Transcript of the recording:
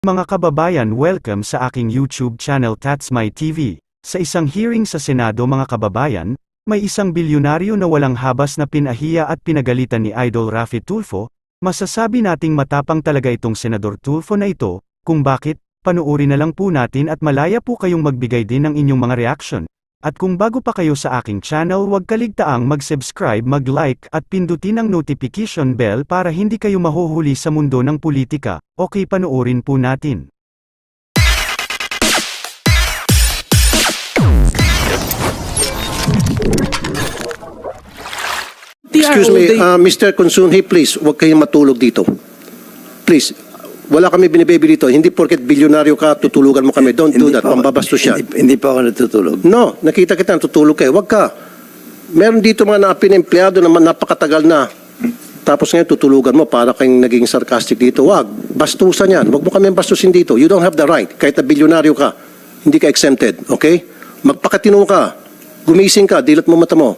Mga kababayan, welcome sa aking YouTube channel That's My TV. Sa isang hearing sa Senado mga kababayan, may isang bilyonaryo na walang habas na pinahiya at pinagalitan ni Idol Raffy Tulfo. Masasabi nating matapang talaga itong Senador Tulfo na ito. Kung bakit, panuuri na lang po natin at malaya po kayong magbigay din ng inyong mga reaction. At kung bago pa kayo sa aking channel, huwag kaligtaang mag-subscribe, mag-like at pindutin ang notification bell para hindi kayo mahuhuli sa mundo ng politika. Okay, panuorin po natin. Excuse me, Mr. Consunhi, please, huwag kayong matulog dito. Please, wala kami binibebe dito. Hindi porket bilyonaryo ka, tutulugan mo kami. Don't do that. Pambabastos siya. Hindi pa ako natutulog. No, nakita kita, tutulog kayo. Huwag ka. Meron dito mga naapin empleyado na napakatagal na. Tapos ngayon tutulugan mo para kayong naging sarcastic dito. Huwag. Bastusan yan. Huwag mo kami bastusin dito. You don't have the right. Kahit na bilyonaryo ka, hindi ka exempted. Okay? Magpakatino ka. Gumising ka. Dilat mo mata mo.